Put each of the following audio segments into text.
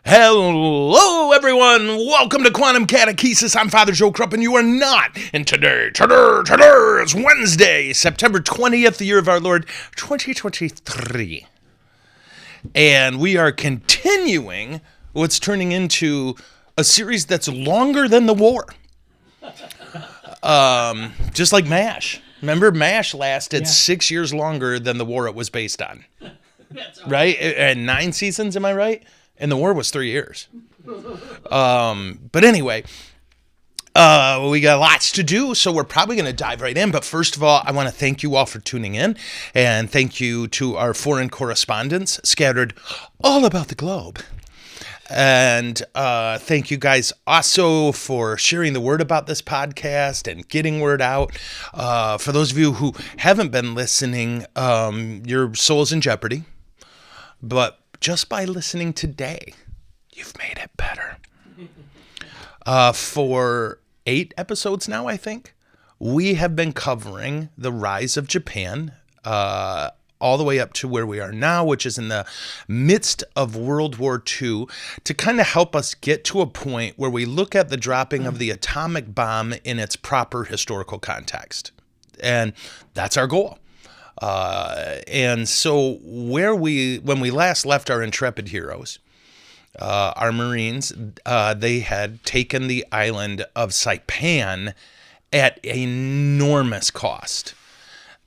Hello, everyone. Welcome to Quantum Catechesis. I'm Father Joe Krupp, and you are not. And today is Wednesday, September 20th, the year of our Lord, 2023. And we are continuing what's turning into a series that's longer than the war. Just like MASH. Remember, MASH lasted 6 years longer than the war it was based on. Right? And 9 seasons, am I right? And the war was 3 years. But anyway, we got lots to do, so we're probably going to dive right in. But first of all, I want to thank you all for tuning in. And thank you to our foreign correspondents scattered all about the globe. And thank you guys also for sharing the word about this podcast and getting word out. For those of you who haven't been listening, your soul's in jeopardy. But just by listening today, you've made it better. For 8 episodes now, I think, we have been covering the rise of Japan all the way up to where we are now, which is in the midst of World War II, to kind of help us get to a point where we look at the dropping of the atomic bomb in its proper historical context. And that's our goal. And so when we last left our intrepid heroes, our Marines, they had taken the island of Saipan at enormous cost.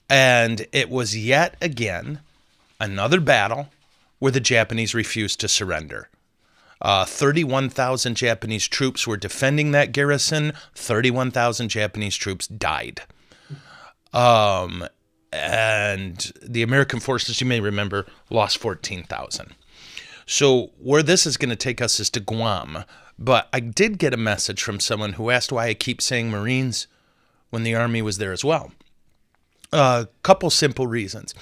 And it was yet again another battle where the Japanese refused to surrender. 31,000 Japanese troops were defending that garrison. 31,000 Japanese troops died. And the American forces, you may remember, lost 14,000. So where this is going to take us is to Guam. But I did get a message from someone who asked why I keep saying Marines when the Army was there as well. A couple simple reasons.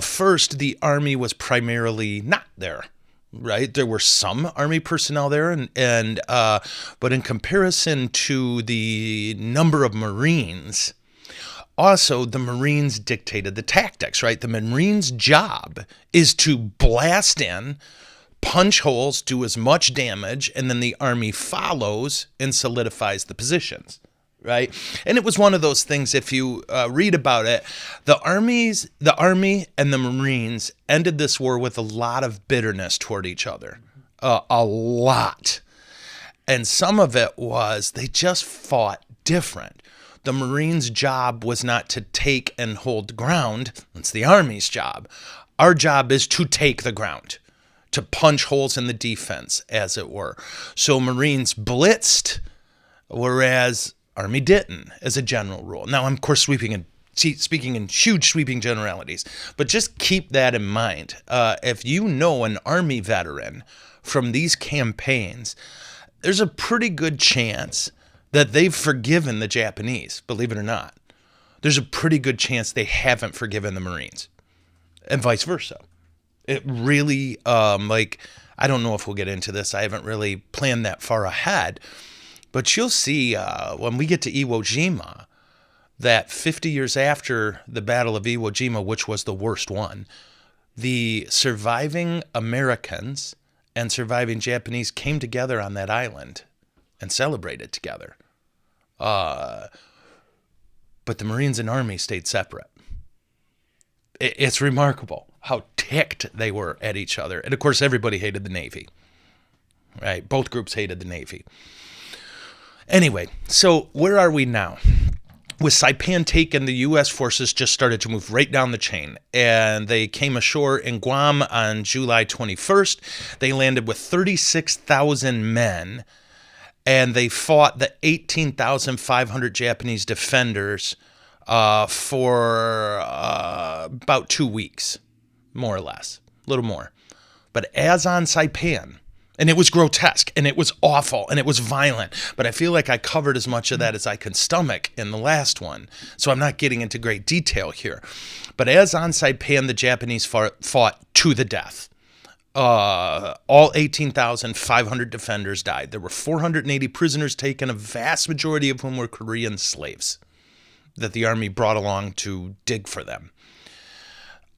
First, the Army was primarily not there. Right, there were some Army personnel there, but in comparison to the number of Marines, also, the Marines dictated the tactics, right? The Marines' job is to blast in, punch holes, do as much damage, and then the Army follows and solidifies the positions, right? And it was one of those things, if you read about it, the Army and the Marines ended this war with a lot of bitterness toward each other, a lot. And some of it was they just fought different. The Marines' job was not to take and hold ground. It's the Army's job. Our job is to take the ground, to punch holes in the defense, as it were. So Marines blitzed, whereas Army didn't, as a general rule. Now, I'm, of course, speaking in huge sweeping generalities, but just keep that in mind. If you know an Army veteran from these campaigns, there's a pretty good chance that they've forgiven the Japanese, believe it or not. There's a pretty good chance they haven't forgiven the Marines, and vice versa. It really, I don't know if we'll get into this. I haven't really planned that far ahead, but you'll see when we get to Iwo Jima that 50 years after the Battle of Iwo Jima, which was the worst one, the surviving Americans and surviving Japanese came together on that island and celebrated together. But the Marines and Army stayed separate. It's remarkable how ticked they were at each other. And of course, everybody hated the Navy, right? Both groups hated the Navy. Anyway, so where are we now? With Saipan taken, the U.S. forces just started to move right down the chain, and they came ashore in Guam on July 21st. They landed with 36,000 men, and they fought the 18,500 Japanese defenders for about 2 weeks, more or less, a little more. But as on Saipan, and it was grotesque, and it was awful, and it was violent, but I feel like I covered as much of that as I could stomach in the last one, so I'm not getting into great detail here. But as on Saipan, the Japanese fought to the death. All 18,500 defenders died. There were 480 prisoners taken, a vast majority of whom were Korean slaves that the Army brought along to dig for them.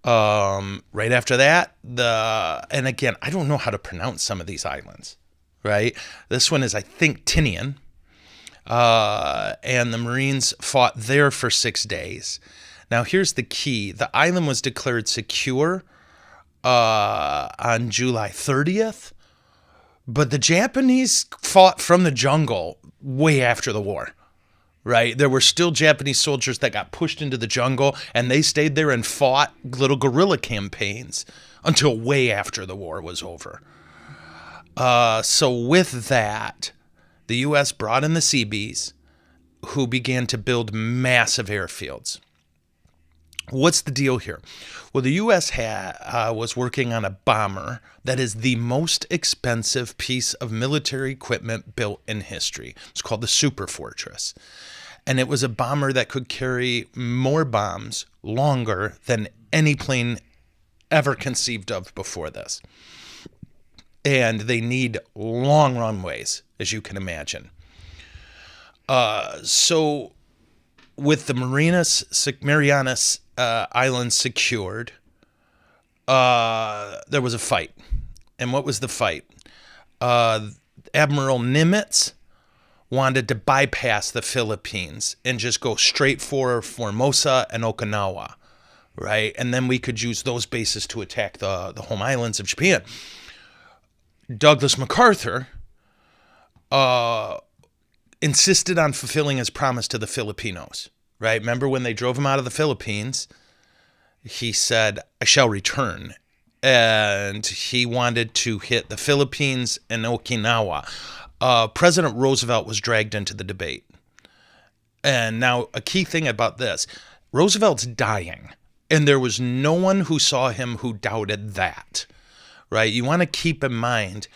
Right after that, and again, I don't know how to pronounce some of these islands, right? This one is, I think, Tinian. And the Marines fought there for 6 days. Now, here's the key. The island was declared secure on July 30th, but the Japanese fought from the jungle way after the war. Right? There were still Japanese soldiers that got pushed into the jungle, and they stayed there and fought little guerrilla campaigns until way after the war was over. So with that, the U.S. brought in the Seabees, who began to build massive airfields. What's the deal here? Well, the U.S. was working on a bomber that is the most expensive piece of military equipment built in history. It's called the Super Fortress. And it was a bomber that could carry more bombs longer than any plane ever conceived of before this. And they need long runways, as you can imagine. So with the Marianas Islands secured, there was a fight. And what was the fight? Admiral Nimitz wanted to bypass the Philippines and just go straight for Formosa and Okinawa, right? And then we could use those bases to attack the home islands of Japan. Douglas MacArthur insisted on fulfilling his promise to the Filipinos, right? Remember when they drove him out of the Philippines, he said, "I shall return." And he wanted to hit the Philippines and Okinawa. President Roosevelt was dragged into the debate. And now a key thing about this, Roosevelt's dying, and there was no one who saw him who doubted that, right? You want to keep in mind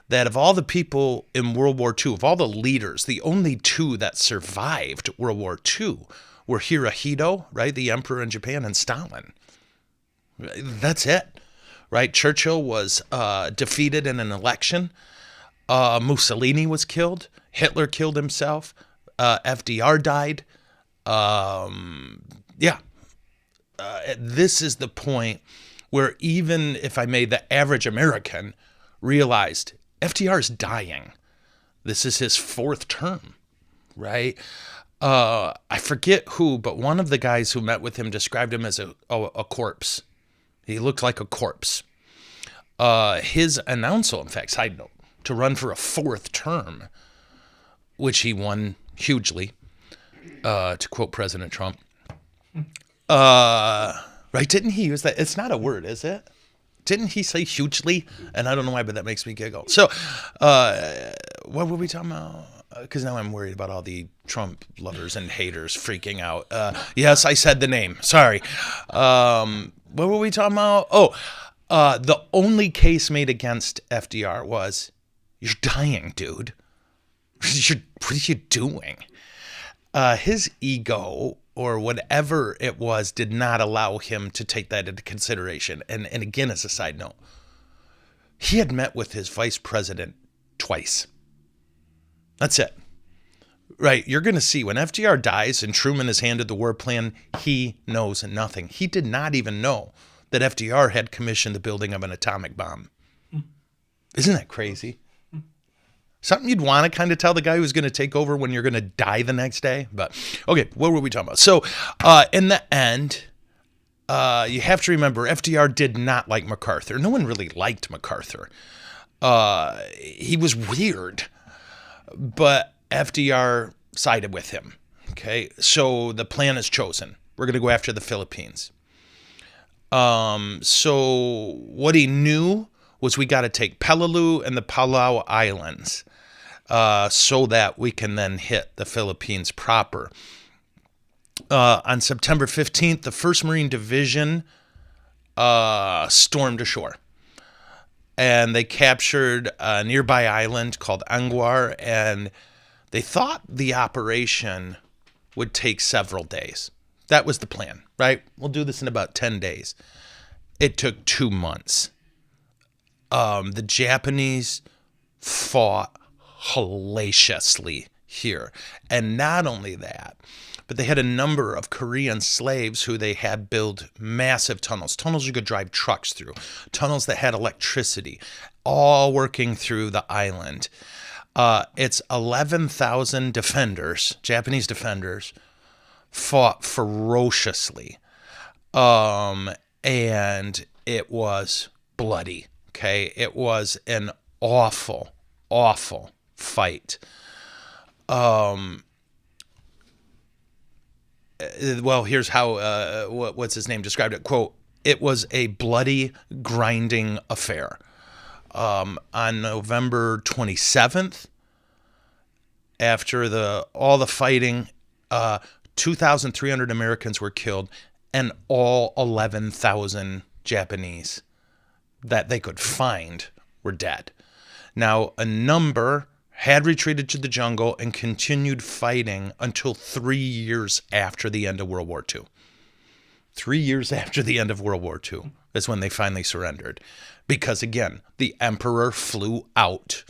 that of all the people in World War II, of all the leaders, the only two that survived World War II were Hirohito, right, the emperor in Japan, and Stalin. That's it, right? Churchill was defeated in an election. Mussolini was killed. Hitler killed himself. FDR died. This is the point where even, if I may, the average American realized FDR's dying. This is his 4th term, right? I forget who, but one of the guys who met with him described him as a corpse. He looked like a corpse. His announcement, in fact, side note, to run for a 4th term, which he won hugely, to quote President Trump. Right? Didn't he use that? It's not a word, is it? Didn't he say hugely? And I don't know why, but that makes me giggle. So, what were we talking about? Because now I'm worried about all the Trump lovers and haters freaking out. Yes, I said the name. Sorry. What were we talking about? The only case made against FDR was, "You're dying, dude. What are you doing?" His ego, or whatever it was, did not allow him to take that into consideration. And again, as a side note, he had met with his vice president twice. That's it. Right? You're going to see when FDR dies and Truman is handed the war plan, he knows nothing. He did not even know that FDR had commissioned the building of an atomic bomb. Isn't that crazy? Something you'd want to kind of tell the guy who's going to take over when you're going to die the next day. But, okay, what were we talking about? So, in the end, you have to remember, FDR did not like MacArthur. No one really liked MacArthur. He was weird, but FDR sided with him. Okay, so the plan is chosen. We're going to go after the Philippines. So what he knew was we got to take Peleliu and the Palau Islands, so that we can then hit the Philippines proper. On September 15th, the 1st Marine Division stormed ashore. And they captured a nearby island called Anguar, and they thought the operation would take several days. That was the plan, right? We'll do this in about 10 days. It took 2 months. The Japanese fought hellaciously here. And not only that, but they had a number of Korean slaves who they had build massive tunnels you could drive trucks through, tunnels that had electricity, all working through the island. It's 11,000 defenders, Japanese defenders, fought ferociously. And it was bloody, okay? It was an awful, awful fight. Well, here's how, what's his name described it. Quote, "It was a bloody, grinding affair." On November 27th, after all the fighting, 2,300 Americans were killed, and all 11,000 Japanese that they could find were dead. Now, a number had retreated to the jungle and continued fighting until 3 years after the end of World War II. 3 years after the end of World War II is when they finally surrendered. Because, again, the emperor flew out.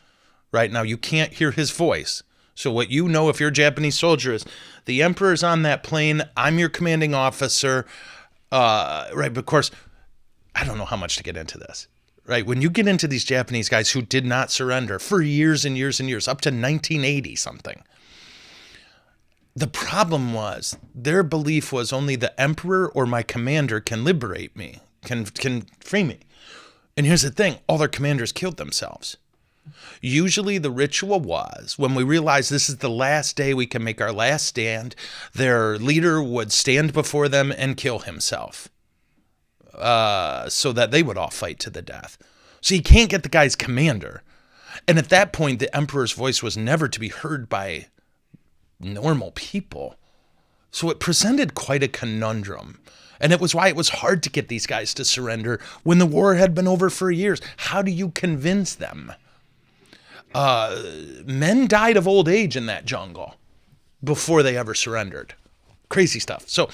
Right now, you can't hear his voice. So what you know if you're a Japanese soldier is the emperor's on that plane. I'm your commanding officer. Right, but of course, I don't know how much to get into this. Right, when you get into these Japanese guys who did not surrender for years and years and years, up to 1980 something, the problem was their belief was only the emperor or my commander can liberate me, can free me. And here's the thing, all their commanders killed themselves. Usually the ritual was, when we realized this is the last day we can make our last stand, their leader would stand before them and kill himself. So that they would all fight to the death. So you can't get the guy's commander. And at that point, the emperor's voice was never to be heard by normal people. So it presented quite a conundrum. And it was why it was hard to get these guys to surrender when the war had been over for years. How do you convince them? Men died of old age in that jungle before they ever surrendered. Crazy stuff. So,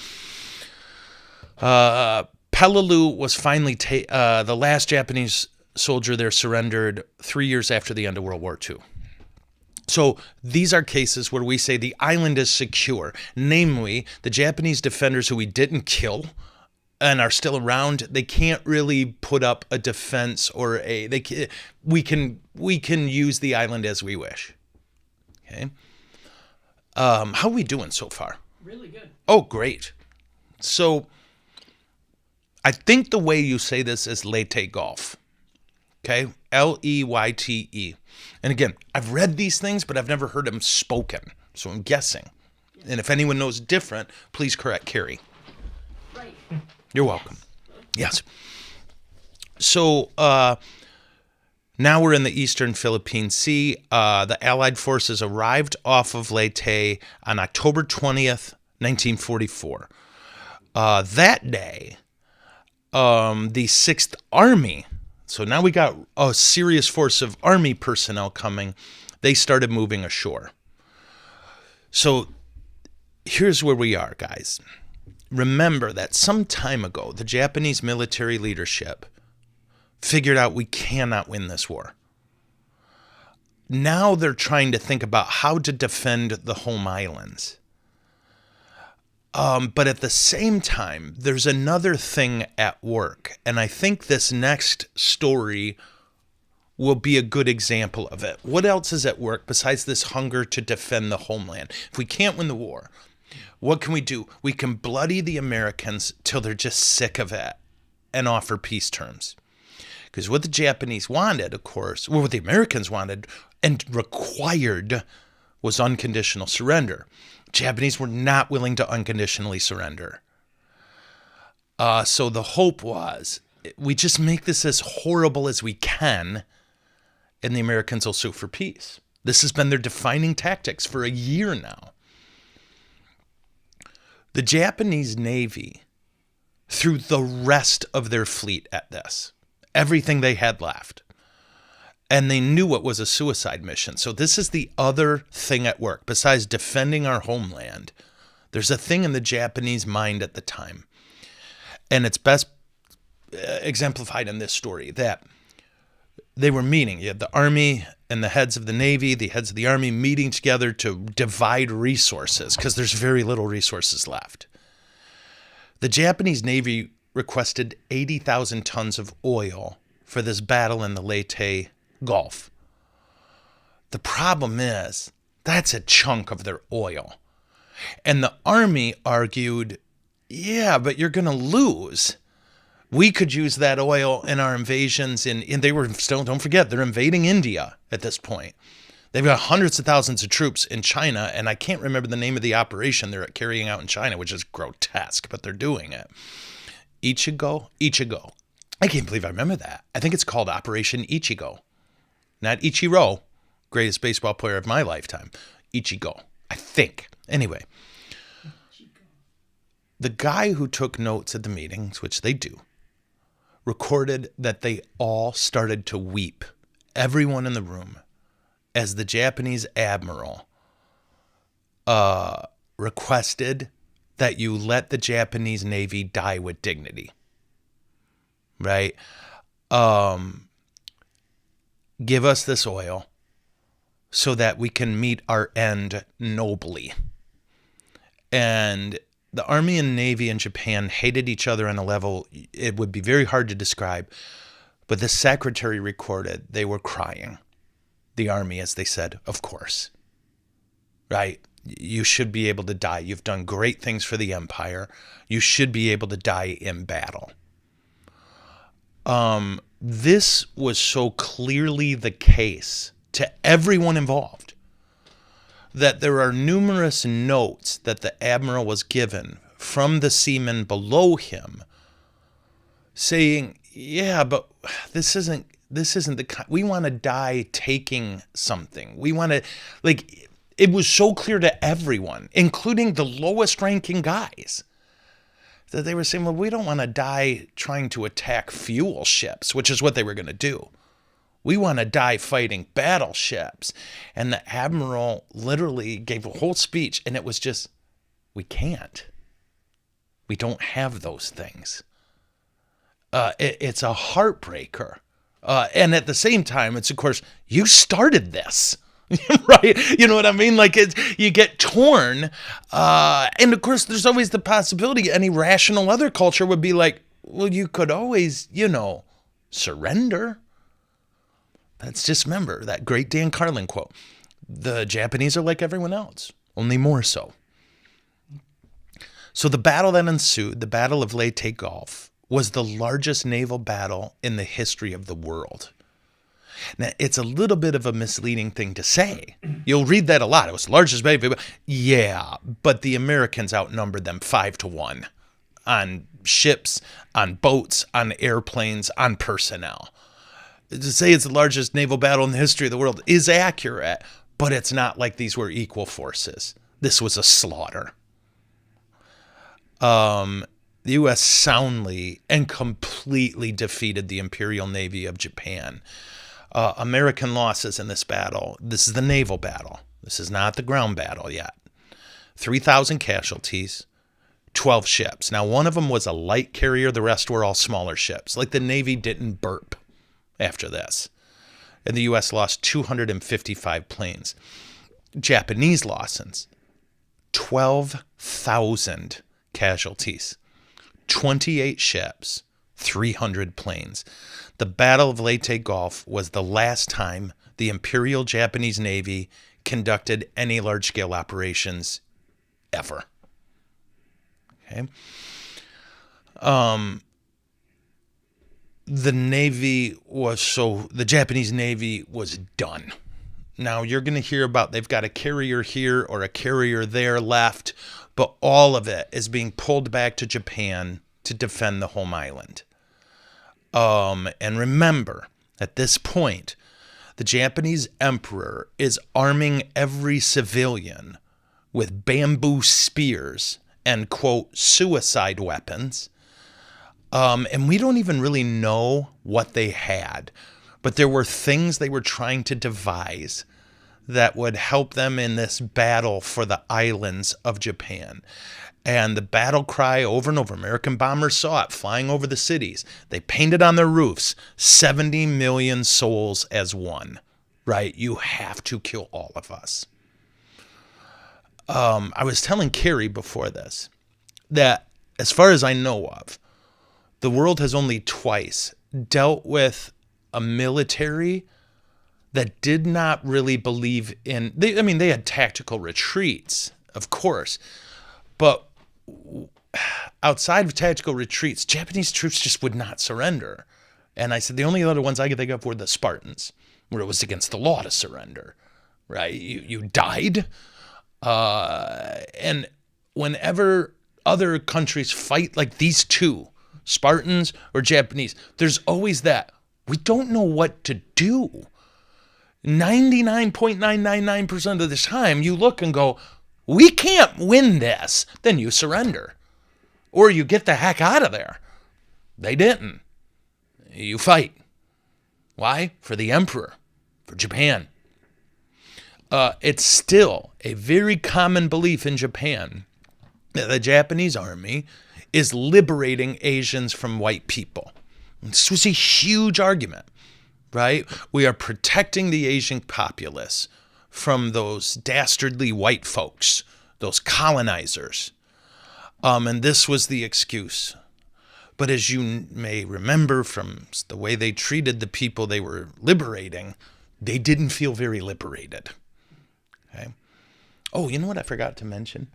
Peleliu was finally, the last Japanese soldier there surrendered 3 years after the end of World War II. So these are cases where we say the island is secure. Namely, the Japanese defenders who we didn't kill and are still around, they can't really put up a defense or we can use the island as we wish. Okay. How are we doing so far? Really good. Oh, great. So I think the way you say this is Leyte Golf. Okay? Leyte. And again, I've read these things, but I've never heard them spoken. So I'm guessing. And if anyone knows different, please correct Carrie. Right. You're welcome. Yes. So now we're in the eastern Philippine Sea. The Allied forces arrived off of Leyte on October 20th, 1944. That day, the 6th Army, so now we got a serious force of Army personnel coming, they started moving ashore. So here's where we are, guys. Remember that some time ago, the Japanese military leadership figured out we cannot win this war. Now they're trying to think about how to defend the home islands. But at the same time, there's another thing at work. And I think this next story will be a good example of it. What else is at work besides this hunger to defend the homeland? If we can't win the war, what can we do? We can bloody the Americans till they're just sick of it and offer peace terms. Because what the Japanese wanted, of course, well, what the Americans wanted and required was unconditional surrender. Japanese were not willing to unconditionally surrender. So the hope was, we just make this as horrible as we can, and the Americans will sue for peace. This has been their defining tactics for a year now. The Japanese Navy threw the rest of their fleet at this, everything they had left. And they knew it was a suicide mission. So this is the other thing at work. Besides defending our homeland, there's a thing in the Japanese mind at the time. And it's best exemplified in this story that they were meeting. You had the Army and the heads of the Navy, the heads of the Army meeting together to divide resources because there's very little resources left. The Japanese Navy requested 80,000 tons of oil for this battle in the Leyte Gulf. The problem is that's a chunk of their oil. And the Army argued, yeah, but you're going to lose. We could use that oil in our invasions, and they were still, don't forget, they're invading India at this point. They've got hundreds of thousands of troops in China, and I can't remember the name of the operation they're carrying out in China, which is grotesque, but they're doing it. Ichigo. I can't believe I remember that. I think it's called Operation Ichigo. Not Ichiro, greatest baseball player of my lifetime. Ichigo, I think. Anyway, the guy who took notes at the meetings, which they do, recorded that they all started to weep, everyone in the room, as the Japanese admiral requested that you let the Japanese Navy die with dignity. Right? Give us this oil so that we can meet our end nobly. And the Army and Navy in Japan hated each other on a level it would be very hard to describe. But the secretary recorded they were crying. The Army, as they said, of course. Right? You should be able to die. You've done great things for the empire. You should be able to die in battle. This was so clearly the case to everyone involved that there are numerous notes that the admiral was given from the seamen below him saying, yeah, but this isn't the, we want to die taking something. We want to, like, it was so clear to everyone, including the lowest ranking guys, that they were saying, well, we don't want to die trying to attack fuel ships, which is what they were going to do. We want to die fighting battleships. And the admiral literally gave a whole speech, and it was just, we can't. We don't have those things. It's a heartbreaker. And at the same time, it's, of course, you started this. Right? You know what I mean? Like, you get torn. And, of course, there's always the possibility any rational other culture would be like, well, you could always, surrender. Let's just remember that great Dan Carlin quote. The Japanese are like everyone else, only more so. So the battle that ensued, the Battle of Leyte Gulf, was the largest naval battle in the history of the world. Now, it's a little bit of a misleading thing to say. You'll read that a lot. It was the largest battle. Yeah, but the Americans outnumbered them 5-1 on ships, on boats, on airplanes, on personnel. To say it's the largest naval battle in the history of the world is accurate, but it's not like these were equal forces. This was a slaughter. The U.S. soundly and completely defeated the Imperial Navy of Japan. American losses in this battle, this is the naval battle. This is not the ground battle yet. 3,000 casualties, 12 ships. Now, one of them was a light carrier. The rest were all smaller ships. Like the Navy didn't burp after this. And the U.S. lost 255 planes. Japanese losses, 12,000 casualties, 28 ships, 300 planes. The Battle of Leyte Gulf was the last time the Imperial Japanese Navy conducted any large-scale operations ever. Okay. The Japanese Navy was done. Now you're going to hear about they've got a carrier here or a carrier there left, but all of it is being pulled back to Japan to defend the home island. And remember, at this point, the Japanese emperor is arming every civilian with bamboo spears and, quote, suicide weapons. And we don't even really know what they had, but there were things they were trying to devise that would help them in this battle for the islands of Japan. And the battle cry over and over, American bombers saw it flying over the cities. They painted on their roofs, 70 million souls as one. right? You have to kill all of us. I was telling Carrie before this that, as far as I know of, the world has only twice dealt with a military that did not really believe in. They had tactical retreats, of course, but outside of tactical retreats, Japanese troops just would not surrender. And I said the only other ones I could think of were the Spartans, where it was against the law to surrender, right? You died. And whenever other countries fight like these two, Spartans or Japanese, there's always that, we don't know what to do. 99.999% of the time, you look and go, we can't win this. Then you surrender. Or you get the heck out of there. They didn't. You fight. Why? For the emperor. For Japan. It's still a very common belief in Japan that the Japanese army is liberating Asians from white people. This was a huge argument, right? We are protecting the Asian populace from those dastardly white folks, those colonizers. And this was the excuse. But as you may remember from the way they treated the people they were liberating, they didn't feel very liberated. Okay. Oh, you know what I forgot to mention?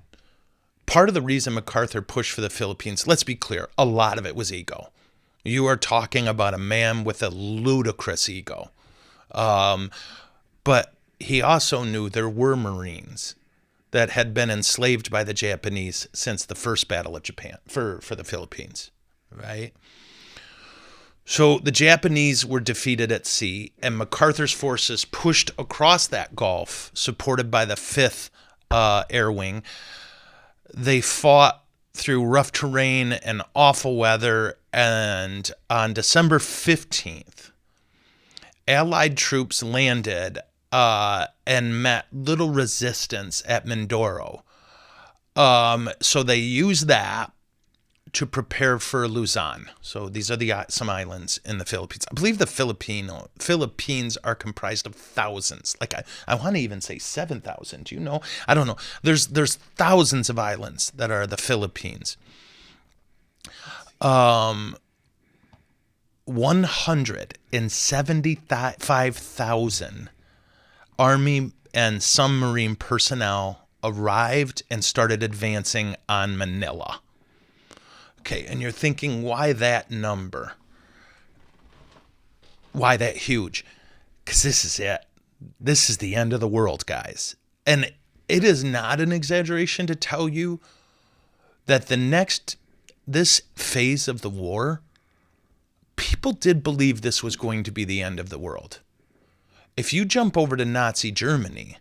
Part of the reason MacArthur pushed for the Philippines, let's be clear, a lot of it was ego. You are talking about a man with a ludicrous ego. But he also knew there were Marines that had been enslaved by the Japanese since the first Battle of Japan for the Philippines, right? So the Japanese were defeated at sea, and MacArthur's forces pushed across that gulf, supported by the 5th Air Wing. They fought through rough terrain and awful weather, and on December 15th, Allied troops landed and met little resistance at Mindoro. So they used that to prepare for Luzon. So these are some islands in the Philippines. I believe the Philippines are comprised of thousands. Like I want to even say 7,000. Do you know? I don't know. There's thousands of islands that are the Philippines. 175,000 Army and some Marine personnel arrived and started advancing on Manila. Okay, and you're thinking, why that number? Why that huge? Because this is it. This is the end of the world, guys. And it is not an exaggeration to tell you that this phase of the war, people did believe this was going to be the end of the world. If you jump over to Nazi Germany,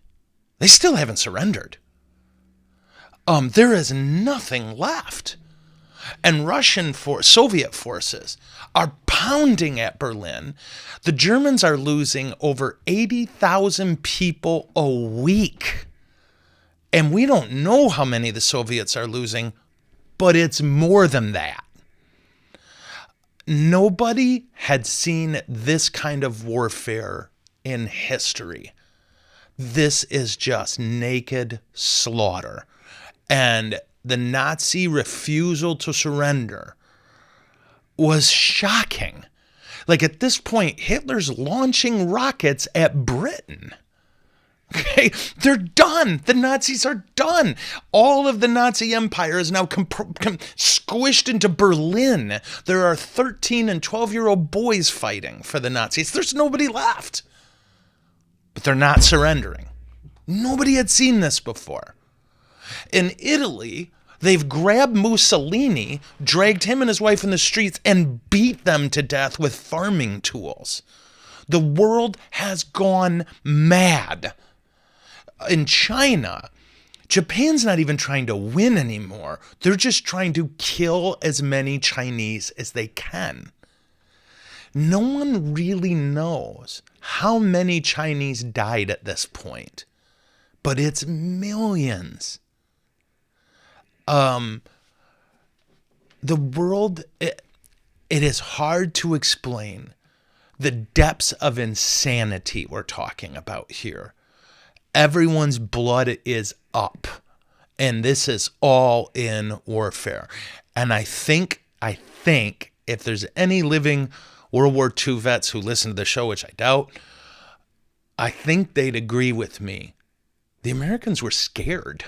they still haven't surrendered. There is nothing left. And Soviet forces are pounding at Berlin. The Germans are losing over 80,000 people a week. And we don't know how many the Soviets are losing, but it's more than that. Nobody had seen this kind of warfare in history. This is just naked slaughter. And the Nazi refusal to surrender was shocking. Like at this point, Hitler's launching rockets at Britain. Okay, they're done. The Nazis are done. All of the Nazi empire is now squished into Berlin. There are 13 and 12-year-old boys fighting for the Nazis. There's nobody left. But they're not surrendering. Nobody had seen this before. In Italy, they've grabbed Mussolini, dragged him and his wife in the streets, and beat them to death with farming tools. The world has gone mad. In China, Japan's not even trying to win anymore. They're just trying to kill as many Chinese as they can. No one really knows how many Chinese died at this point, but it's millions. The world, it is hard to explain The depths of insanity we're talking about here. Everyone's blood is up. And this is all in warfare. And I think if there's any living World War II vets who listen to the show, which I doubt, I think they'd agree with me. The Americans were scared.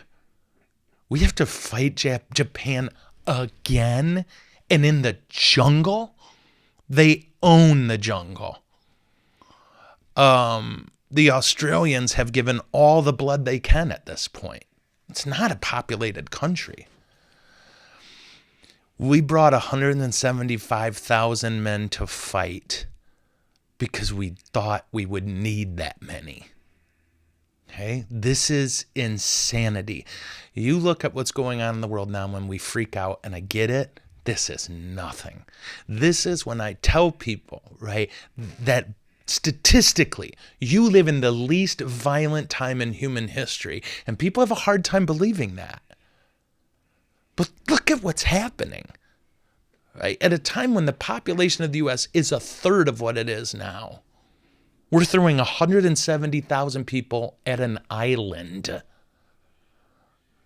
We have to fight Japan again, and in the jungle. They own the jungle. The Australians have given all the blood they can at this point. It's not a populated country. We brought 175,000 men to fight because we thought we would need that many. Okay? This is insanity. You look at what's going on in the world now when we freak out, and I get it. This is nothing. This is when I tell people, right, that statistically, you live in the least violent time in human history, and people have a hard time believing that. But look at what's happening, right? At a time when the population of the U.S. is a third of what it is now. We're throwing 170,000 people at an island.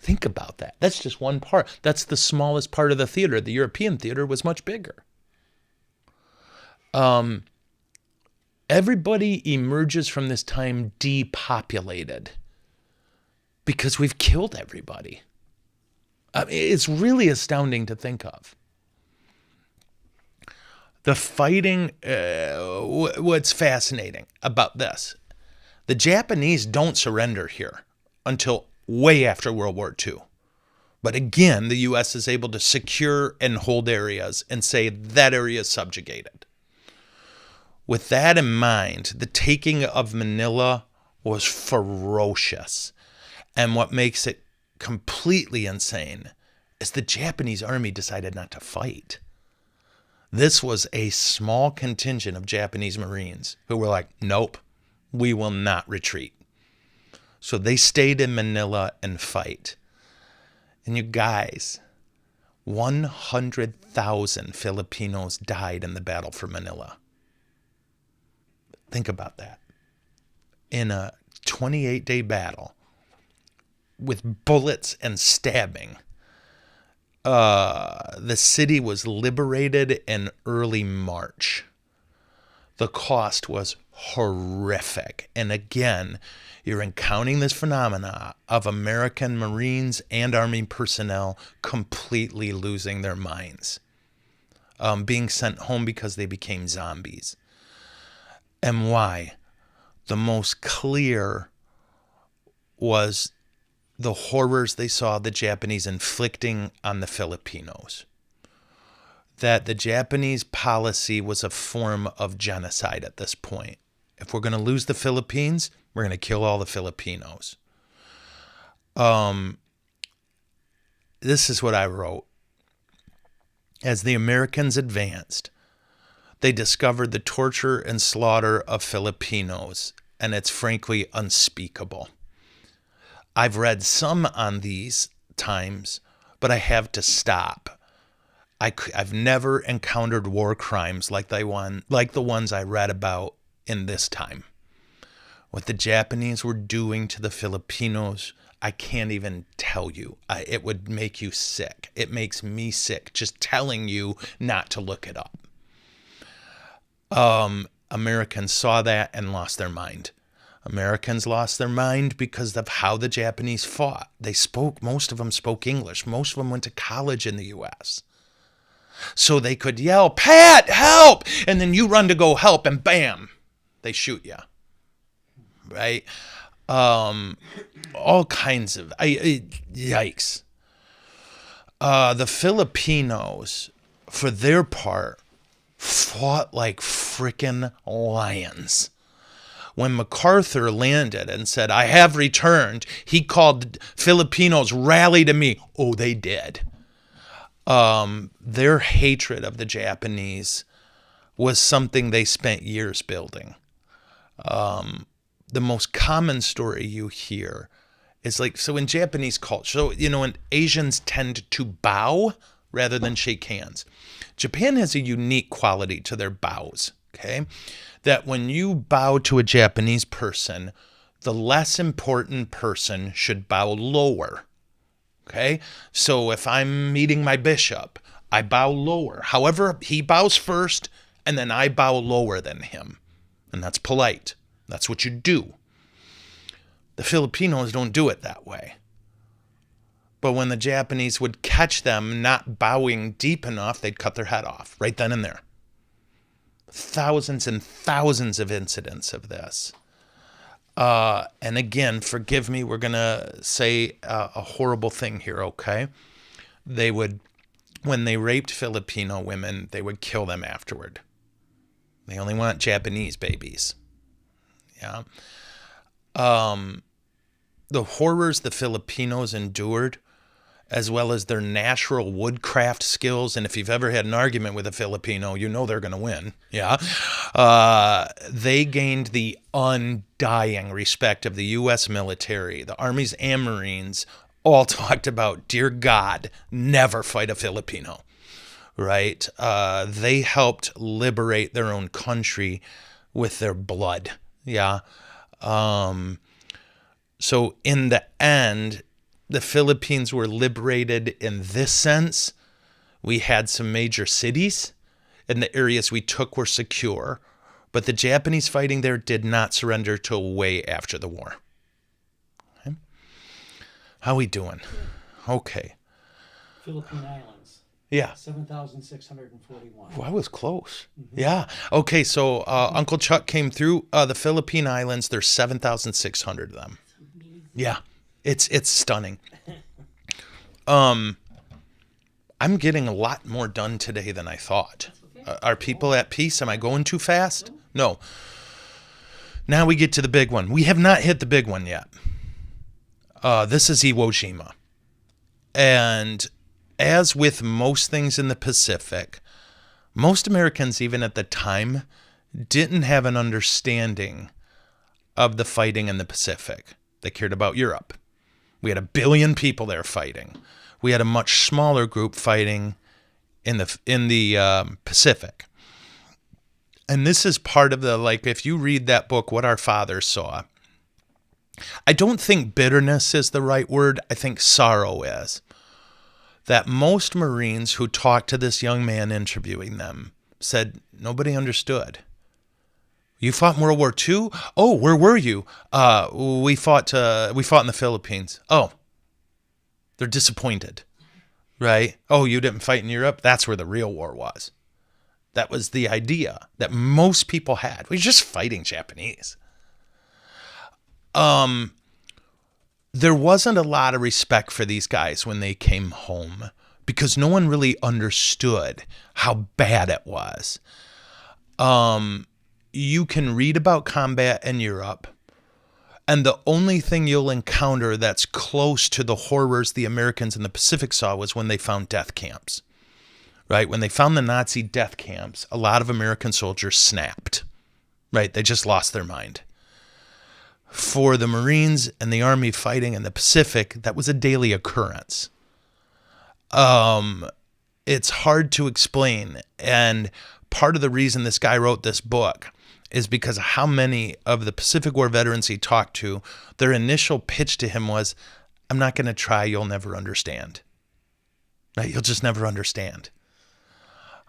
Think about that. That's just one part. That's the smallest part of the theater. The European theater was much bigger. Everybody emerges from this time depopulated because we've killed everybody. It's really astounding to think of. The fighting, what's fascinating about this, the Japanese don't surrender here until way after World War II. But again, the U.S. is able to secure and hold areas and say that area is subjugated. With that in mind, the taking of Manila was ferocious. And what makes it completely insane is the Japanese army decided not to fight. This was a small contingent of Japanese Marines who were like, nope, we will not retreat. So they stayed in Manila and fight. And you guys, 100,000 Filipinos died in the battle for Manila. Think about that. In a 28-day battle with bullets and stabbing, the city was liberated in early March. The cost was horrific. And again, you're encountering this phenomena of American Marines and Army personnel completely losing their minds, being sent home because they became zombies. And why? The most clear was the horrors they saw the Japanese inflicting on the Filipinos. That the Japanese policy was a form of genocide at this point. If we're going to lose the Philippines, we're going to kill all the Filipinos. This is what I wrote. As the Americans advanced, they discovered the torture and slaughter of Filipinos, and it's frankly unspeakable. I've read some on these times, but I have to stop. I've never encountered war crimes like the ones I read about in this time. What the Japanese were doing to the Filipinos, I can't even tell you. It would make you sick. It makes me sick just telling you not to look it up. Americans saw that and lost their mind. Americans lost their mind because of how the Japanese fought. Most of them spoke English. Most of them went to college in the U.S. So they could yell, "Pat, help!" And then you run to go help, and bam, they shoot you. Right? All kinds of, yikes. The Filipinos, for their part, fought like frickin' lions. When MacArthur landed and said, "I have returned," he called Filipinos, "Rally to me." Oh, they did. Their hatred of the Japanese was something they spent years building. The most common story you hear is so in Japanese culture, when Asians tend to bow rather than shake hands. Japan has a unique quality to their bows. okay? That when you bow to a Japanese person, the less important person should bow lower, okay? So if I'm meeting my bishop, I bow lower. However, he bows first, and then I bow lower than him. And that's polite. That's what you do. The Filipinos don't do it that way. But when the Japanese would catch them not bowing deep enough, they'd cut their head off right then and there. Thousands and thousands of incidents of this. And again, forgive me, we're going to say a horrible thing here, okay? They would, when they raped Filipino women, they would kill them afterward. They only want Japanese babies. Yeah. The horrors the Filipinos endured, as well as their natural woodcraft skills. And if you've ever had an argument with a Filipino, you know they're going to win. Yeah. They gained the undying respect of the U.S. military. The armies and Marines all talked about, dear God, never fight a Filipino. Right? They helped liberate their own country with their blood. Yeah. So in the end, the Philippines were liberated in this sense. We had some major cities, and the areas we took were secure. But the Japanese fighting there did not surrender till way after the war. Okay. How we doing? Okay. Philippine Islands. Yeah. 7,641. Well, I was close. Mm-hmm. Yeah. Okay, so Uncle Chuck came through the Philippine Islands. There's 7,600 of them. Yeah. It's stunning. I'm getting a lot more done today than I thought. Are people at peace? Am I going too fast? No. Now we get to the big one. We have not hit the big one yet. This is Iwo Jima. And as with most things in the Pacific, most Americans, even at the time, didn't have an understanding of the fighting in the Pacific. They cared about Europe. We had 1 billion people there fighting. We had a much smaller group fighting in the Pacific. And this is part of the, like, if you read that book, What Our Fathers Saw, I don't think bitterness is the right word. I think sorrow is. That most Marines who talked to this young man interviewing them said, nobody understood. You fought in World War II? Oh, where were you? We fought in the Philippines. Oh, they're disappointed, right? Oh, you didn't fight in Europe? That's where the real war was. That was the idea that most people had. We're just fighting Japanese. There wasn't a lot of respect for these guys when they came home because no one really understood how bad it was. You can read about combat in Europe, and the only thing you'll encounter that's close to the horrors the Americans in the Pacific saw was when they found death camps, right? When they found the Nazi death camps, a lot of American soldiers snapped, right? They just lost their mind. For the Marines and the Army fighting in the Pacific, that was a daily occurrence. It's hard to explain, and part of the reason this guy wrote this book is because of how many of the Pacific War veterans he talked to, their initial pitch to him was, I'm not going to try, you'll never understand. Right? You'll just never understand.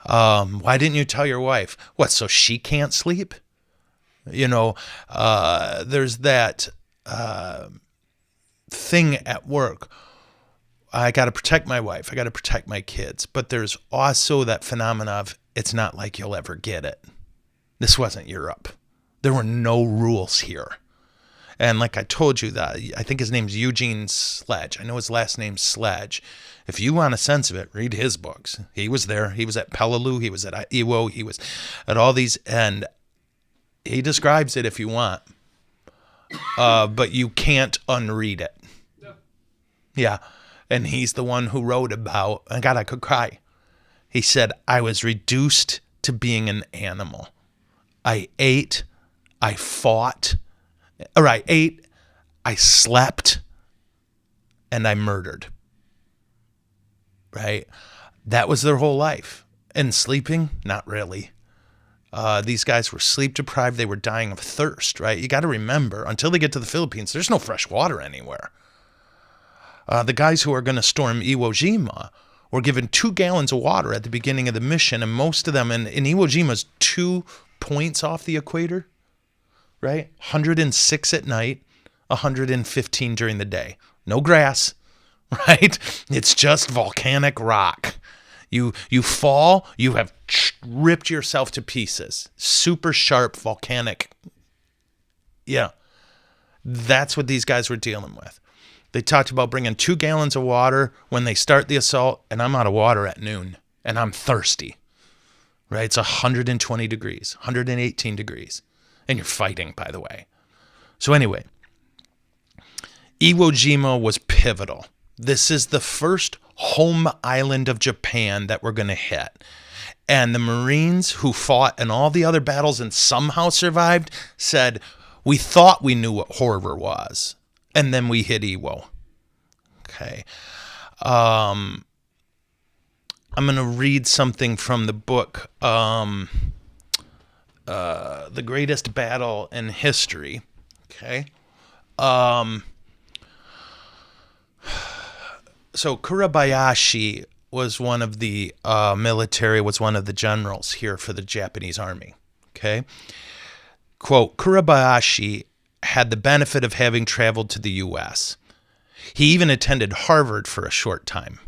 Why didn't you tell your wife? What, so she can't sleep? You know, there's that thing at work. I got to protect my wife. I got to protect my kids. But there's also that phenomena of it's not like you'll ever get it. This wasn't Europe. There were no rules here. And like I told you, that I think his name's Eugene Sledge. I know his last name's Sledge. If you want a sense of it, read his books. He was there. He was at Peleliu. He was at Iwo. He was at all these. And he describes it if you want. But you can't unread it. No. Yeah. And he's the one who wrote about, and God, I could cry. He said, I was reduced to being an animal. I ate, I fought, or I ate, I slept, and I murdered. Right? That was their whole life. And sleeping? Not really. These guys were sleep deprived. They were dying of thirst, right? You got to remember, until they get to the Philippines, there's no fresh water anywhere. The guys who are going to storm Iwo Jima were given 2 gallons of water at the beginning of the mission, and most of them, in Iwo Jima's 2 points off the equator, right? 106 at night, 115 during the day. No grass, right? It's just volcanic rock. You fall, you have ripped yourself to pieces. Super sharp volcanic. Yeah, that's what these guys were dealing with. They talked about bringing 2 gallons of water when they start the assault, and I'm out of water at noon, and I'm thirsty, right? It's 120 degrees, 118 degrees, and you're fighting, by the way. So anyway, Iwo Jima was pivotal. This is the first home island of Japan that we're going to hit. And the Marines who fought in all the other battles and somehow survived said, we thought we knew what horror was. And then we hit Iwo. Okay. I'm going to read something from the book, The Greatest Battle in History. Okay. So Kurabayashi was one of the was one of the generals here for the Japanese army. Okay. Quote, Kurabayashi had the benefit of having traveled to the U.S. He even attended Harvard for a short time.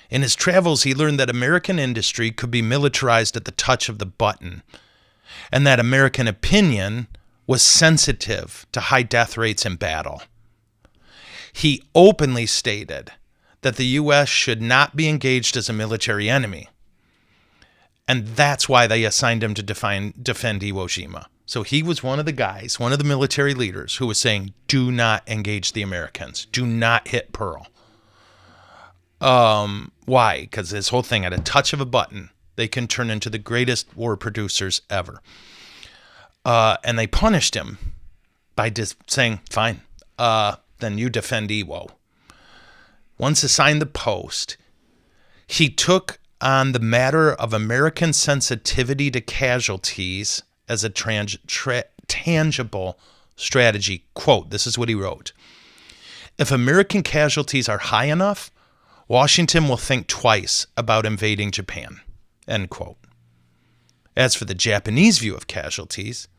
In his travels, he learned that American industry could be militarized at the touch of the button, and that American opinion was sensitive to high death rates in battle. He openly stated that the U.S. should not be engaged as a military enemy, and that's why they assigned him to defend Iwo Jima. So he was one of the guys, one of the military leaders who was saying, do not engage the Americans. Do not hit Pearl. Why? Because this whole thing, at a touch of a button, they can turn into the greatest war producers ever. And they punished him by just saying, fine, then you defend Iwo. Once assigned the post, he took on the matter of American sensitivity to casualties as a tangible strategy. Quote, this is what he wrote. If American casualties are high enough, Washington will think twice about invading Japan. End quote. As for the Japanese view of casualties,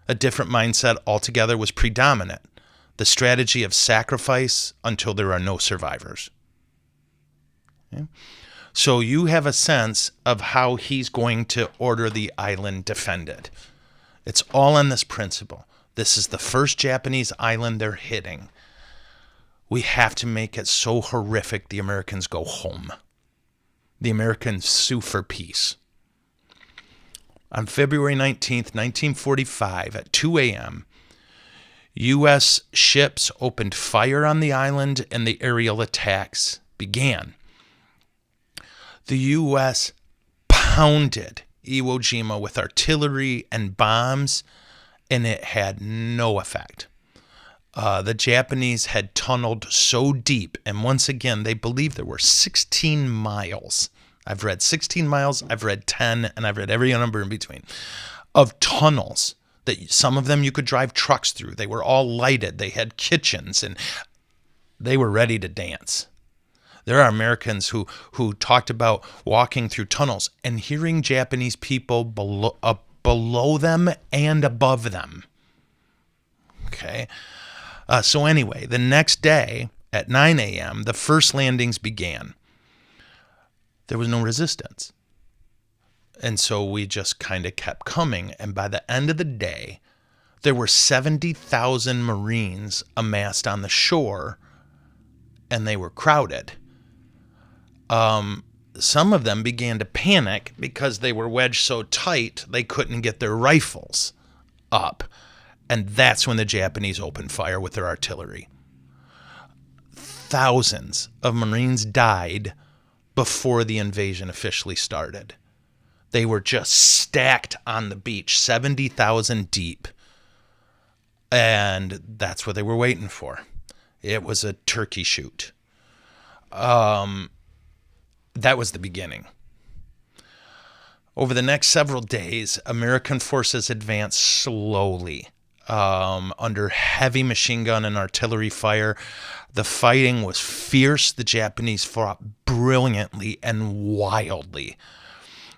a different mindset altogether was predominant. The strategy of sacrifice until there are no survivors. Okay. So you have a sense of how he's going to order the island defended. It's all on this principle. This is the first Japanese island they're hitting. We have to make it so horrific the Americans go home. The Americans sue for peace. On February 19th, 1945, at 2 a.m., U.S. ships opened fire on the island and the aerial attacks began. The U.S. pounded Iwo Jima with artillery and bombs, and it had no effect. The Japanese had tunneled so deep, and once again, they believed there were 16 miles. I've read 16 miles, I've read 10, and I've read every number in between, of tunnels that some of them you could drive trucks through. They were all lighted. They had kitchens, and they were ready to dance. There are Americans who talked about walking through tunnels and hearing Japanese people below them and above them. Okay. So anyway, the next day at 9 a.m., the first landings began. There was no resistance. And so we just kind of kept coming. And by the end of the day, there were 70,000 Marines amassed on the shore, and they were crowded. Some of them began to panic because they were wedged so tight they couldn't get their rifles up. And that's when the Japanese opened fire with their artillery. Thousands of Marines died before the invasion officially started. They were just stacked on the beach, 70,000 deep. And that's what they were waiting for. It was a turkey shoot. That was the beginning. Over the next several days, American forces advanced slowly under heavy machine gun and artillery fire. The fighting was fierce. The Japanese fought brilliantly and wildly.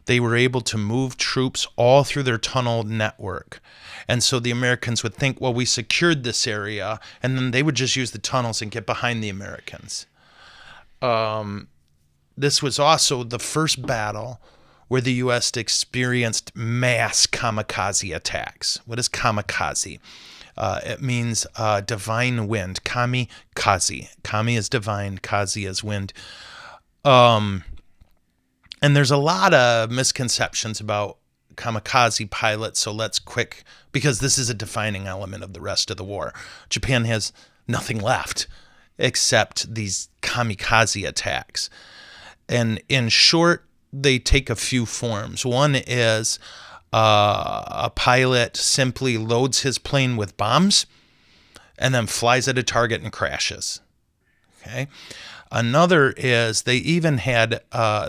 They were able to move troops all through their tunnel network. And so the Americans would think, well, we secured this area, and then they would just use the tunnels and get behind the Americans. This was also the first battle where the U.S. experienced mass kamikaze attacks. What is kamikaze? It means divine wind. Kamikaze. Kami is divine, kaze is wind. And there's a lot of misconceptions about kamikaze pilots, so let's because this is a defining element of the rest of the war. Japan has nothing left except these kamikaze attacks. And in short, they take a few forms. One is a pilot simply loads his plane with bombs and then flies at a target and crashes. Okay. Another is they even had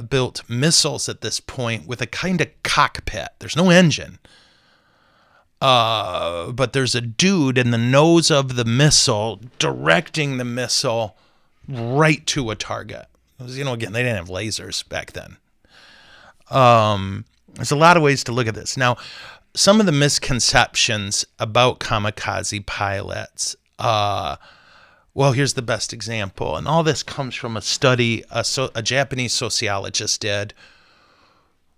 built missiles at this point with a kind of cockpit. There's no engine. But there's a dude in the nose of the missile directing the missile right to a target. Again, they didn't have lasers back then. There's a lot of ways to look at this. Now, some of the misconceptions about kamikaze pilots, well, here's the best example. And all this comes from a study a Japanese sociologist did,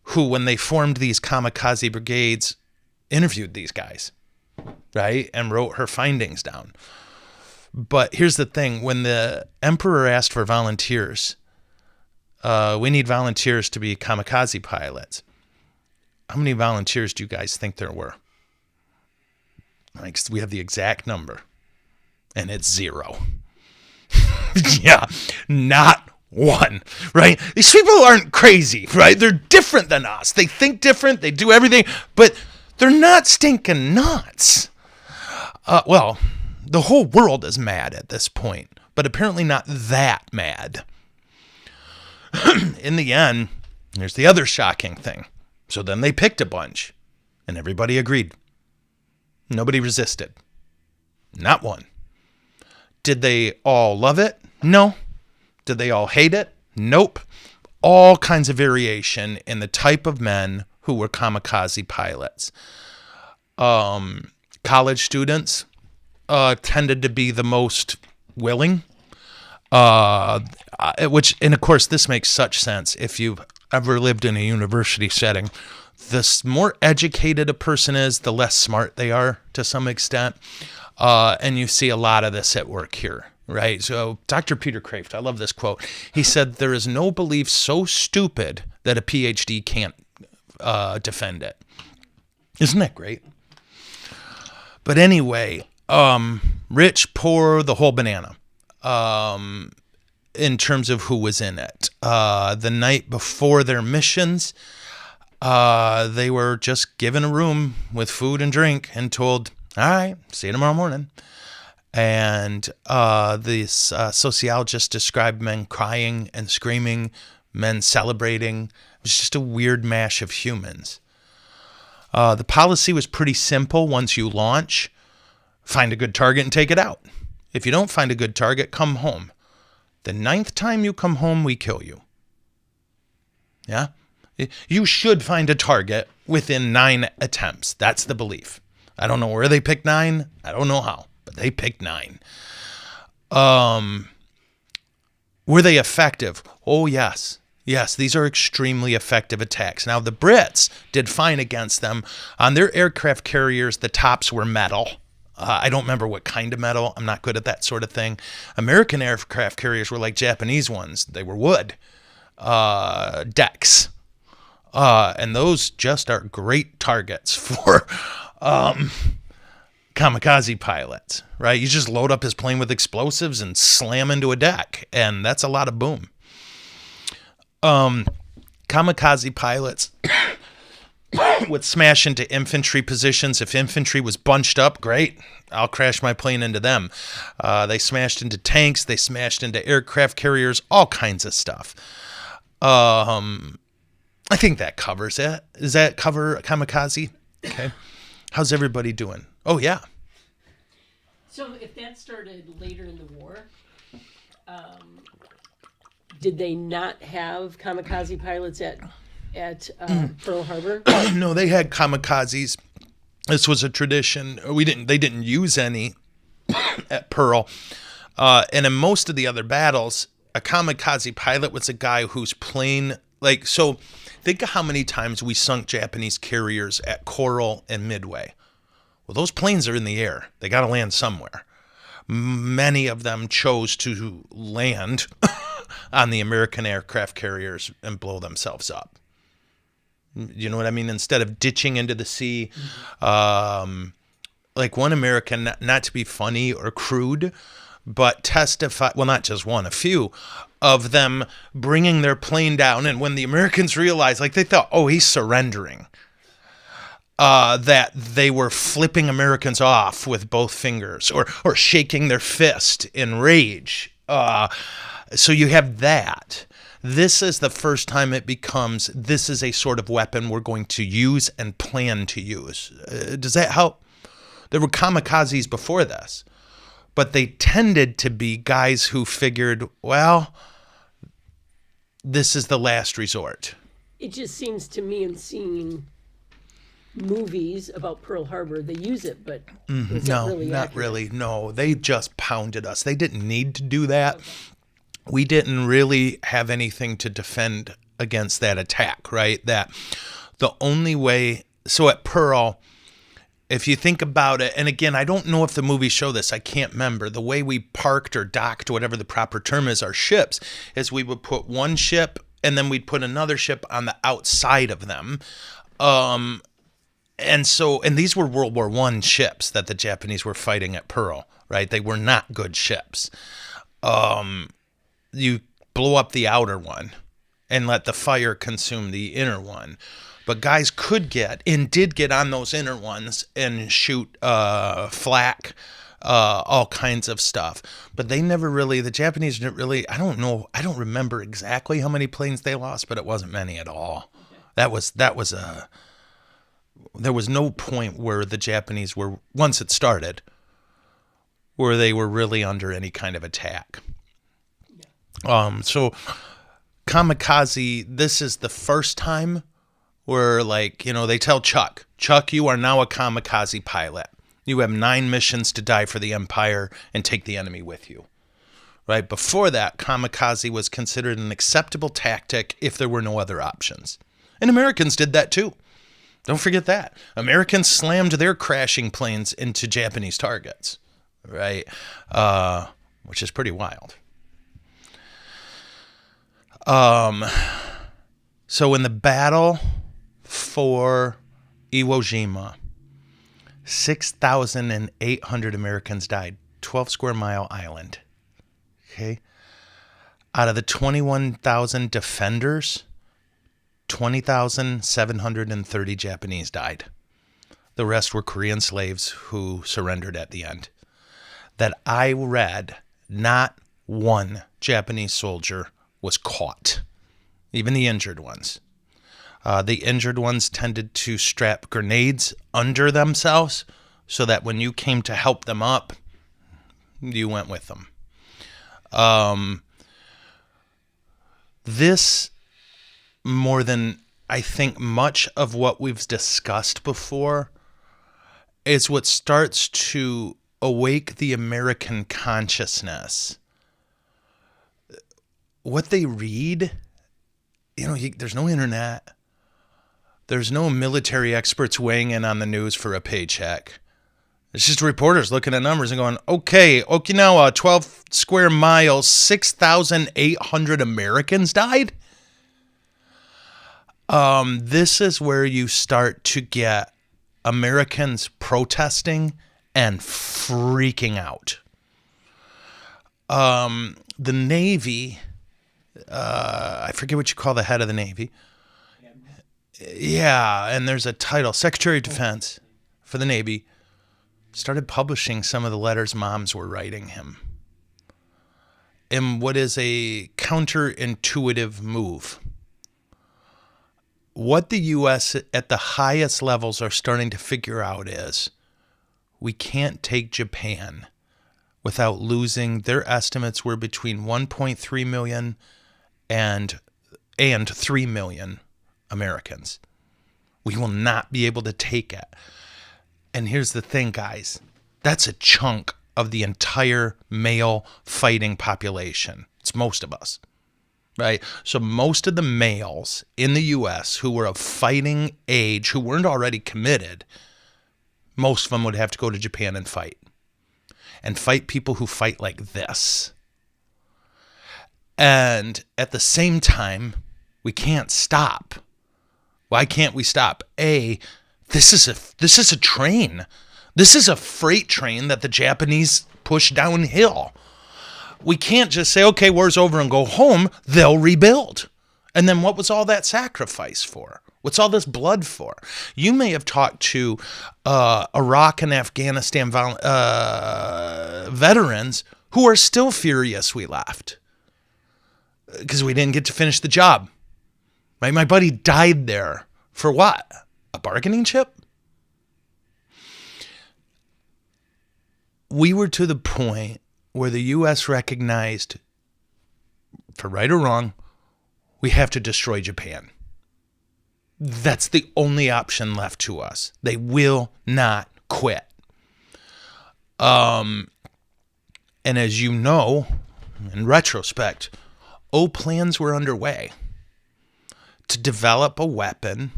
who, when they formed these kamikaze brigades, interviewed these guys, right? And wrote her findings down. But here's the thing. When the emperor asked for volunteers, we need volunteers to be kamikaze pilots. How many volunteers do you guys think there were? Like, we have the exact number, and it's 0. Yeah, not one, right? These people aren't crazy, right? They're different than us. They think different. They do everything, but they're not stinking nuts. Well, the whole world is mad at this point, but apparently not that mad. In the end, here's the other shocking thing. So then they picked a bunch, and everybody agreed. Nobody resisted. Not one. Did they all love it? No. Did they all hate it? Nope. All kinds of variation in the type of men who were kamikaze pilots. College students tended to be the most willing. And of course, this makes such sense if you've ever lived in a university setting. The more educated a person is, the less smart they are to some extent. And you see a lot of this at work here, right? So Dr. Peter Kraft, I love this quote. He said, there is no belief so stupid that a PhD can't defend it. Isn't that great? But anyway, rich, poor, the whole banana. In terms of who was in it. The night before their missions, they were just given a room with food and drink and told, all right, see you tomorrow morning. And this sociologist described men crying and screaming, men celebrating. It was just a weird mash of humans. The policy was pretty simple. Once you launch, find a good target and take it out. If you don't find a good target, come home. The 9th time you come home, we kill you. Yeah? You should find a target within 9 attempts. That's the belief. I don't know where they picked 9. I don't know how, but they picked 9. Were they effective? Oh, yes. Yes, these are extremely effective attacks. Now, the Brits did fine against them. On their aircraft carriers, the tops were metal. I don't remember what kind of metal. I'm not good at that sort of thing. American aircraft carriers were like Japanese ones. They were wood decks. And those just are great targets for kamikaze pilots, right? You just load up his plane with explosives and slam into a deck, and that's a lot of boom. Kamikaze pilots would smash into infantry positions. If infantry was bunched up, great. I'll crash my plane into them. They smashed into tanks. They smashed into aircraft carriers, all kinds of stuff. I think that covers it. Does that cover kamikaze? Okay. How's everybody doing? Oh, yeah. So if that started later in the war, did they not have kamikaze pilots at Pearl Harbor? No, they had kamikazes. This was a tradition. They didn't use any at Pearl. And in most of the other battles, a kamikaze pilot was a guy whose plane, so think of how many times we sunk Japanese carriers at Coral and Midway. Well, those planes are in the air. They got to land somewhere. Many of them chose to land on the American aircraft carriers and blow themselves up. You know what I mean? Instead of ditching into the sea, like one American, not to be funny or crude, but testify, well, not just one, a few of them bringing their plane down. And when the Americans realized, they thought, oh, he's surrendering, that they were flipping Americans off with both fingers or shaking their fist in rage. So you have that. This is the first time it becomes, this is a sort of weapon we're going to use and plan to use. Does that help? There were kamikazes before this, but they tended to be guys who figured, well, this is the last resort. It just seems to me, in seeing movies about Pearl Harbor, they use it, but is that No, really not accurate? really. No, they just pounded us. They didn't need to do that. Okay. We didn't really have anything to defend against that attack, right? That the only way, so at Pearl, if you think about it, and again, I don't know if the movies show this, I can't remember, the way we parked or docked, whatever the proper term is, our ships, is we would put one ship and then we'd put another ship on the outside of them. And these were World War I ships that the Japanese were fighting at Pearl, right? They were not good ships. You blow up the outer one and let the fire consume the inner one. But guys could get and did get on those inner ones and shoot flak, all kinds of stuff. But they never really, the Japanese didn't really, I don't remember exactly how many planes they lost, but it wasn't many at all. Okay. There was no point where the Japanese were, once it started, where they were really under any kind of attack. So kamikaze, this is the first time where, they tell Chuck, you are now a kamikaze pilot. You have 9 missions to die for the Empire and take the enemy with you. Right? Before that, kamikaze was considered an acceptable tactic if there were no other options. And Americans did that too. Don't forget that. Americans slammed their crashing planes into Japanese targets. Right? Which is pretty wild. So in the battle for Iwo Jima, 6,800 Americans died, 12 square mile island. Okay. Out of the 21,000 defenders, 20,730 Japanese died. The rest were Korean slaves who surrendered at the end. That I read, not one Japanese soldier was caught, even the injured ones. The injured ones tended to strap grenades under themselves so that when you came to help them up, you went with them. This, more than I think much of what we've discussed before, is what starts to awake the American consciousness. What they read, there's no internet. There's no military experts weighing in on the news for a paycheck. It's just reporters looking at numbers and going, okay, Okinawa, 12 square miles, 6,800 Americans died? This is where you start to get Americans protesting and freaking out. The Navy, I forget what you call the head of the Navy. Yeah, and there's a title, Secretary of Defense for the Navy, started publishing some of the letters moms were writing him. In what is a counterintuitive move. what the U.S. at the highest levels are starting to figure out is we can't take Japan without losing. Their estimates were between 1.3 million and 3 million Americans. We will not be able to take it. And here's the thing, guys. That's a chunk of the entire male fighting population. It's most of us, right? So most of the males in the U.S. who were of fighting age, who weren't already committed, most of them would have to go to Japan and fight. And fight people who fight like this. And at the same time, we can't stop. Why can't we stop? This is a train. This is a freight train that the Japanese push downhill. We can't just say, okay, war's over and go home. They'll rebuild. And then what was all that sacrifice for? What's all this blood for? You may have talked to Iraq and Afghanistan veterans who are still furious we left because we didn't get to finish the job. Right? My buddy died there for what? A bargaining chip? We were to the point where the U.S. recognized, for right or wrong, we have to destroy Japan. That's the only option left to us. They will not quit. And as you know, in retrospect, plans were underway to develop a weapon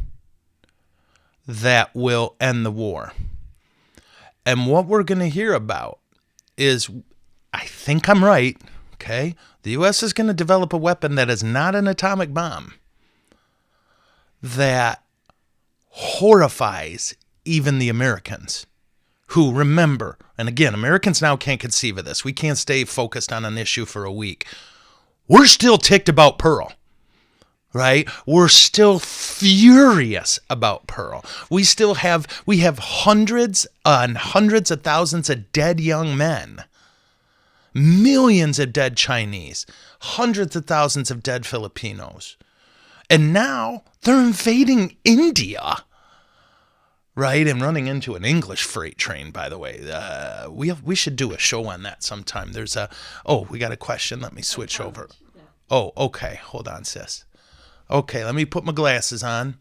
that will end the war. And what we're going to hear about is, I think I'm right, okay? The U.S. is going to develop a weapon that is not an atomic bomb that horrifies even the Americans who remember, and again, Americans now can't conceive of this. We can't stay focused on an issue for a week. We're still ticked about Pearl. Right? We're still furious about Pearl. We have hundreds and hundreds of thousands of dead young men, millions of dead Chinese, hundreds of thousands of dead Filipinos. And now they're invading India. Right? And running into an English freight train, by the way. We should do a show on that sometime. We got a question. Let me switch over. Oh, okay. Hold on, sis. Okay, let me put my glasses on.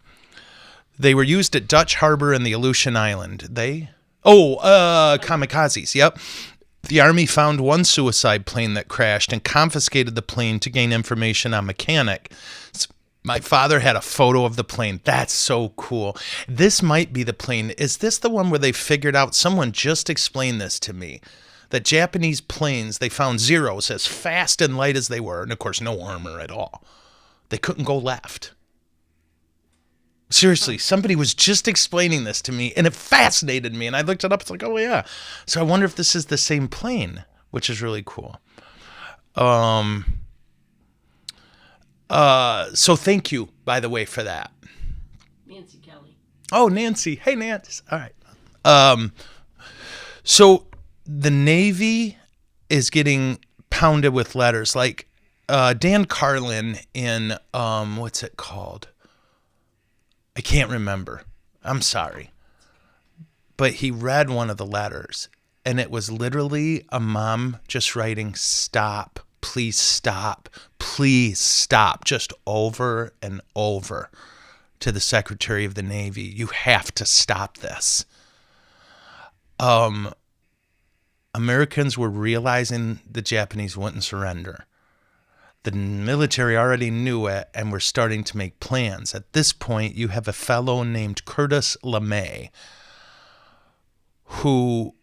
They were used at Dutch Harbor and the Aleutian Island. Kamikazes, yep. The Army found one suicide plane that crashed and confiscated the plane to gain information on mechanic. My father had a photo of the plane. That's so cool. This might be the plane. Is this the one where they figured out, someone just explained this to me, that Japanese planes, they found Zeros as fast and light as they were, and of course no armor at all. They couldn't go left. Seriously, somebody was just explaining this to me, and it fascinated me, and I looked it up. It's like, oh, yeah. So I wonder if this is the same plane, which is really cool. So thank you, by the way, for that. Nancy Kelly. Oh, Nancy. Hey, Nancy. All right. So the Navy is getting pounded with letters like, Dan Carlin in, what's it called? I can't remember. I'm sorry. But he read one of the letters, and it was literally a mom just writing, stop, please stop, just over and over to the Secretary of the Navy. You have to stop this. Americans were realizing the Japanese wouldn't surrender. The military already knew it and were starting to make plans. At this point, you have a fellow named Curtis LeMay, who,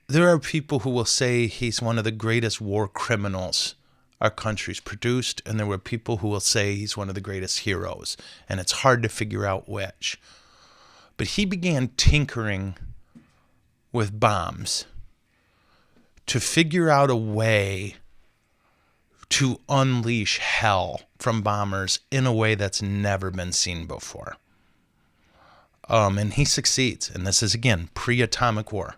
there are people who will say he's one of the greatest war criminals our country's produced, and there were people who will say he's one of the greatest heroes, and it's hard to figure out which. But he began tinkering with bombs to figure out a way to unleash hell from bombers in a way that's never been seen before. And he succeeds. And this is, again, pre-atomic war.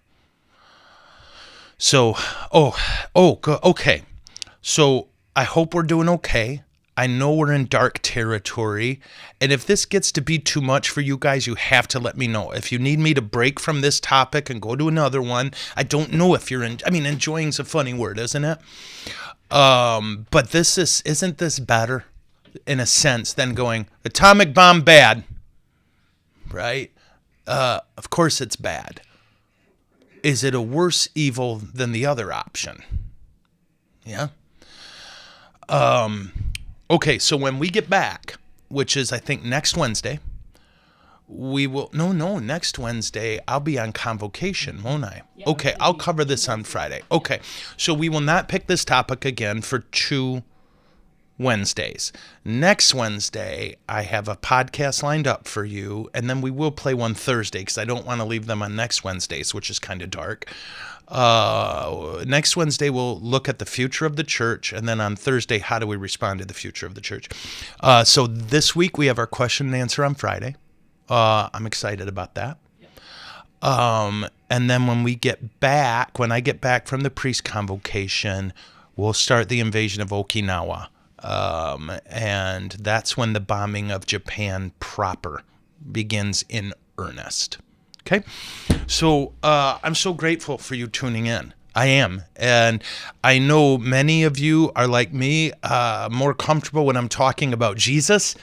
So, okay. So I hope we're doing okay. I know we're in dark territory. And if this gets to be too much for you guys, you have to let me know. If you need me to break from this topic and go to another one, I don't know if you're enjoying's a funny word, isn't it? But isn't this better in a sense than going, atomic bomb bad, right? Of course it's bad. Is it a worse evil than the other option? Yeah. Okay, so when we get back, which is I think next Wednesday, we will next Wednesday I'll be on convocation, won't I? Yeah, Okay, I'll cover this on Friday. Okay, so we will not pick this topic again for 2 Wednesdays. Next Wednesday, I have a podcast lined up for you, and then we will play one Thursday because I don't want to leave them on next Wednesdays, which is kind of dark. Next Wednesday, we'll look at the future of the church, and then on Thursday, how do we respond to the future of the church? So this week, we have our question and answer on Friday. I'm excited about that. And then when I get back from the priest convocation, we'll start the invasion of Okinawa. And that's when the bombing of Japan proper begins in earnest. Okay? So I'm so grateful for you tuning in. I am. And I know many of you are like me, more comfortable when I'm talking about Jesus,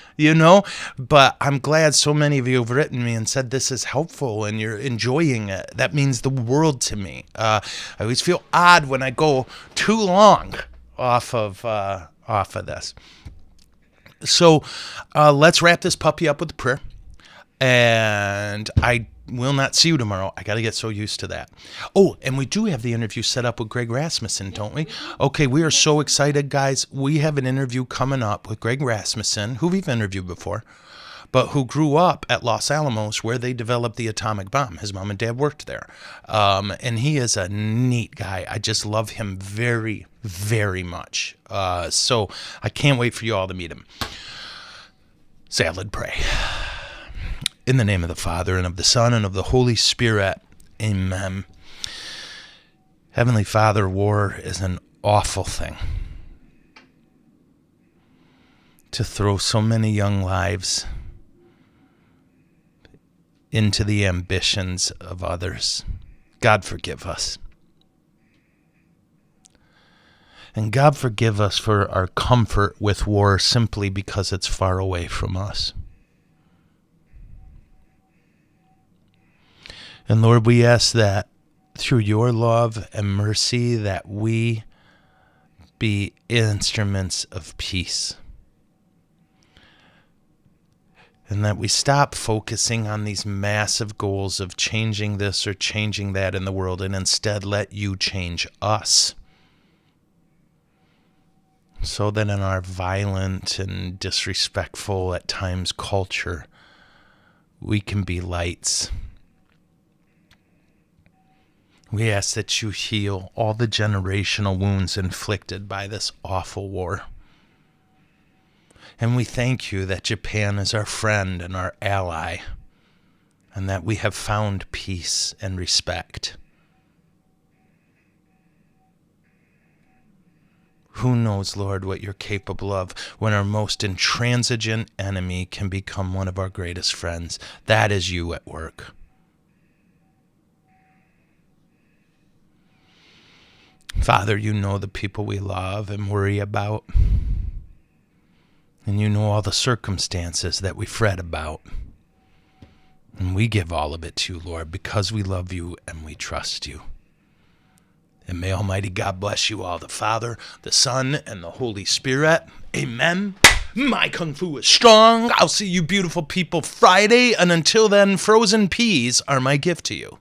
but I'm glad so many of you have written me and said this is helpful and you're enjoying it. That means the world to me. I always feel odd when I go too long off of this. So let's wrap this puppy up with a prayer. And I will not see you tomorrow. I got to get so used to that. Oh, and we do have the interview set up with Greg Rasmussen, don't we? Okay, we are so excited, guys. We have an interview coming up with Greg Rasmussen, who we've interviewed before, but who grew up at Los Alamos where they developed the atomic bomb. His mom and dad worked there. And he is a neat guy. I just love him very, very much. So I can't wait for you all to meet him. Salad pray. In the name of the Father, and of the Son, and of the Holy Spirit. Amen. Heavenly Father, war is an awful thing. To throw so many young lives into the ambitions of others. God forgive us. And God forgive us for our comfort with war simply because it's far away from us. And Lord, we ask that through your love and mercy that we be instruments of peace. And that we stop focusing on these massive goals of changing this or changing that in the world and instead let you change us. So that in our violent and disrespectful at times culture, we can be lights. We ask that you heal all the generational wounds inflicted by this awful war. And we thank you that Japan is our friend and our ally, and that we have found peace and respect. Who knows, Lord, what you're capable of when our most intransigent enemy can become one of our greatest friends. That is you at work. Father, you know the people we love and worry about. And you know all the circumstances that we fret about. And we give all of it to you, Lord, because we love you and we trust you. And may Almighty God bless you all, the Father, the Son, and the Holy Spirit. Amen. My Kung Fu is strong. I'll see you beautiful people Friday. And until then, frozen peas are my gift to you.